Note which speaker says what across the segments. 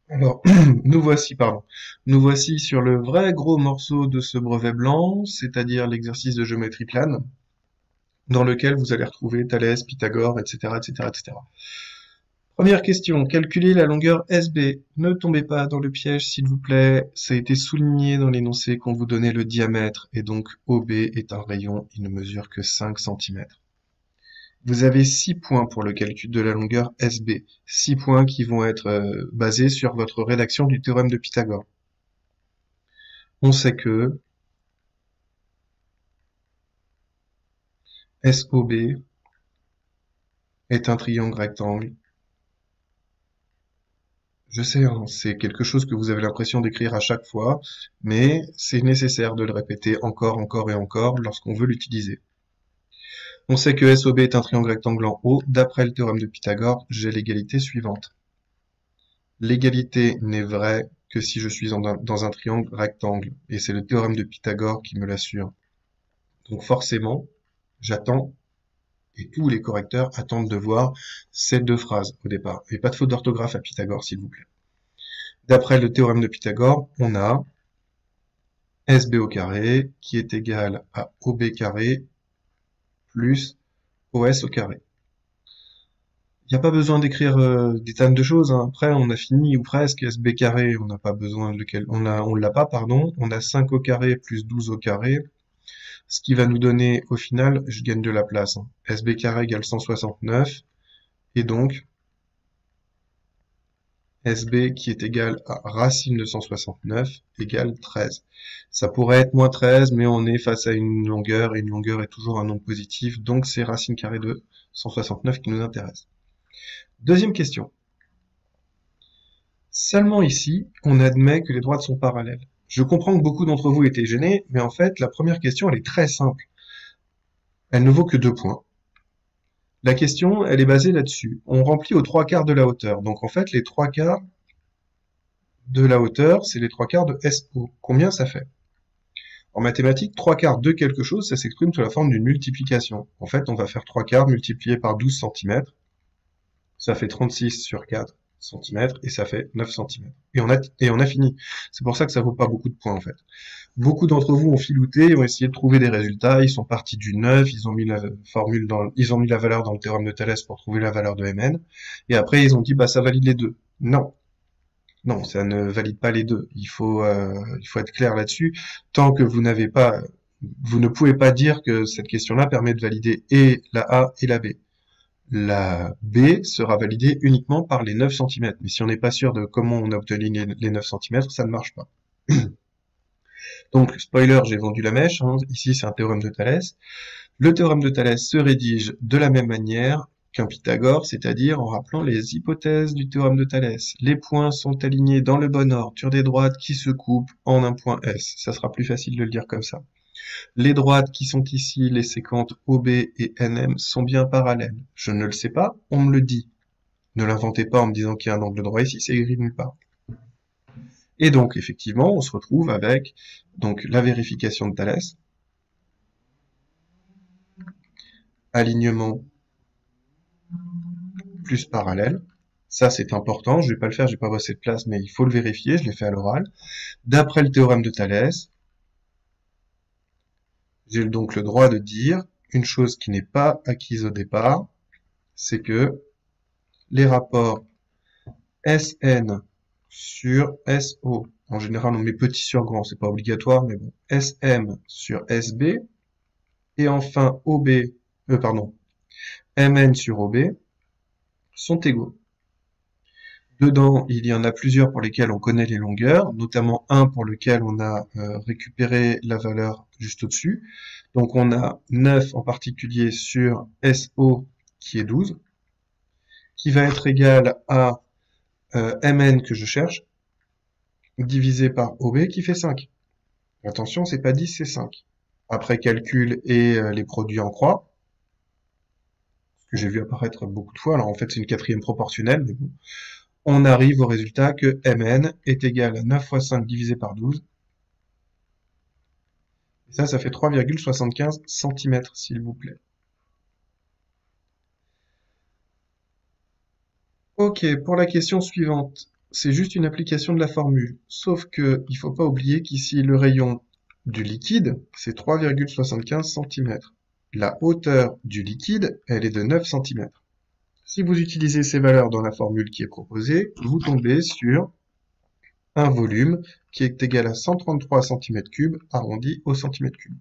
Speaker 1: Alors, nous voici sur le vrai gros morceau de ce brevet blanc, c'est-à-dire l'exercice de géométrie plane, dans lequel vous allez retrouver Thalès, Pythagore, etc., etc., etc. Première question, calculez la longueur SB. Ne tombez pas dans le piège, s'il vous plaît. Ça a été souligné dans l'énoncé qu'on vous donnait le diamètre, et donc OB est un rayon, il ne mesure que 5 centimètres. Vous avez 6 points pour le calcul de la longueur SB. 6 points qui vont être basés sur votre rédaction du théorème de Pythagore. On sait que SOB est un triangle rectangle. Je sais, hein, c'est quelque chose que vous avez l'impression d'écrire à chaque fois, mais c'est nécessaire de le répéter encore, encore et encore lorsqu'on veut l'utiliser. On sait que SOB est un triangle rectangle en haut. D'après le théorème de Pythagore, j'ai l'égalité suivante. L'égalité n'est vraie que si je suis dans un triangle rectangle, et c'est le théorème de Pythagore qui me l'assure. Donc forcément, j'attends, et tous les correcteurs attendent de voir ces deux phrases au départ. Et pas de faute d'orthographe à Pythagore, s'il vous plaît. D'après le théorème de Pythagore, on a SB au carré qui est égal à OB carré plus OS au carré. Il n'y a pas besoin d'écrire des tonnes de choses, hein. Après, on a fini ou presque. SB carré, on n'a pas besoin de lequel, on l'a pas, pardon. On a 5 au carré plus 12 au carré. Ce qui va nous donner, au final, je gagne de la place, hein. SB carré égale 169. Et donc, SB qui est égal à racine de 169 égale 13. Ça pourrait être moins 13, mais on est face à une longueur, et une longueur est toujours un nombre positif, donc c'est racine carrée de 169 qui nous intéresse. Deuxième question. Seulement ici, on admet que les droites sont parallèles. Je comprends que beaucoup d'entre vous étaient gênés, mais en fait, la première question, elle est très simple. Elle ne vaut que 2 points. La question, elle est basée là-dessus. On remplit aux 3/4 de la hauteur. Donc en fait, les 3/4 de la hauteur, c'est les 3/4 de SO. Combien ça fait? En mathématiques, 3/4 de quelque chose, ça s'exprime sous la forme d'une multiplication. En fait, on va faire 3/4 multiplié par 12 cm. Ça fait 36 sur 4 cm et ça fait 9 cm. Et on a fini. C'est pour ça que ça vaut pas beaucoup de points en fait. Beaucoup d'entre vous ont filouté, ont essayé de trouver des résultats, ils sont partis du 9, ils ont mis la formule ils ont mis la valeur dans le théorème de Thalès pour trouver la valeur de Mn, et après ils ont dit bah ça valide les deux. Non, non, ça ne valide pas les deux. Il faut être clair là-dessus. Tant que vous ne pouvez pas dire que cette question-là permet de valider et la A et la B. La B sera validée uniquement par les 9 cm. Mais si on n'est pas sûr de comment on a obtenu les 9 cm, ça ne marche pas. Donc, spoiler, j'ai vendu la mèche, hein. Ici, c'est un théorème de Thalès. Le théorème de Thalès se rédige de la même manière qu'un Pythagore, c'est-à-dire en rappelant les hypothèses du théorème de Thalès. Les points sont alignés dans le bon ordre sur des droites qui se coupent en un point S. Ça sera plus facile de le dire comme ça. Les droites qui sont ici, les séquentes OB et NM, sont bien parallèles. Je ne le sais pas, on me le dit. Ne l'inventez pas en me disant qu'il y a un angle droit ici, c'est écrit nulle part. Et donc, effectivement, on se retrouve avec donc la vérification de Thalès, alignement plus parallèle. Ça, c'est important. Je vais pas le faire, j'ai pas bossé de place, mais il faut le vérifier. Je l'ai fait à l'oral. D'après le théorème de Thalès, j'ai donc le droit de dire une chose qui n'est pas acquise au départ, c'est que les rapports Sn sur SO, en général on met petit sur grand, c'est pas obligatoire, mais bon, Sm sur Sb, et enfin Mn sur OB, sont égaux. Dedans, il y en a plusieurs pour lesquels on connaît les longueurs, notamment un pour lequel on a récupéré la valeur juste au-dessus. Donc on a 9 en particulier sur SO qui est 12, qui va être égal à Mn que je cherche, divisé par OB qui fait 5. Attention, c'est pas 10, c'est 5. Après calcul et les produits en croix, que j'ai vu apparaître beaucoup de fois, alors en fait c'est une quatrième proportionnelle, mais bon, on arrive au résultat que Mn est égal à 9 fois 5 divisé par 12. Et ça fait 3,75 cm, s'il vous plaît. Ok, pour la question suivante. c'est juste une application de la formule. Sauf que il faut pas oublier qu'ici, le rayon du liquide, c'est 3,75 cm. La hauteur du liquide, elle est de 9 cm. Si vous utilisez ces valeurs dans la formule qui est proposée, vous tombez sur un volume qui est égal à 133 cm3 arrondi au cm3.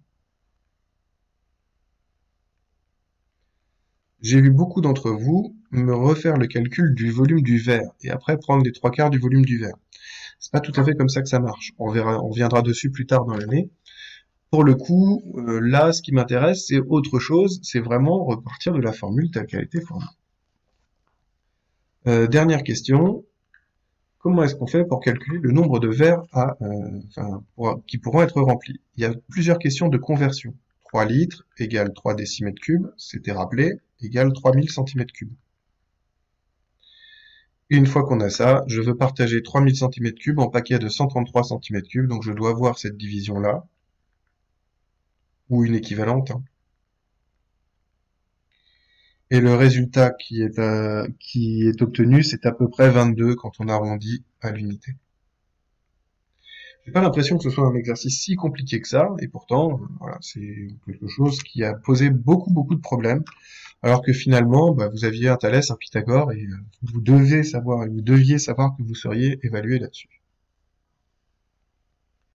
Speaker 1: J'ai vu beaucoup d'entre vous me refaire le calcul du volume du verre et après prendre les 3/4 du volume du verre. C'est pas tout à fait comme ça que ça marche. On verra, on reviendra dessus plus tard dans l'année. Pour le coup, là, ce qui m'intéresse, c'est autre chose. C'est vraiment repartir de la formule telle qu'elle a été formée. Dernière question. Comment est-ce qu'on fait pour calculer le nombre de verres qui pourront être remplis? Il y a plusieurs questions de conversion. 3 litres égale 3 décimètres cubes, c'était rappelé, égale 3000 centimètres cubes. Une fois qu'on a ça, je veux partager 3000 cm3 en paquets de 133 cm3, donc je dois avoir cette division-là, ou une équivalente, hein. Et le résultat qui est obtenu, c'est à peu près 22 quand on arrondit à l'unité. J'ai pas l'impression que ce soit un exercice si compliqué que ça, et pourtant, voilà, c'est quelque chose qui a posé beaucoup de problèmes, alors que finalement, bah, vous aviez un Thalès, un Pythagore, et vous deviez savoir que vous seriez évalué là-dessus.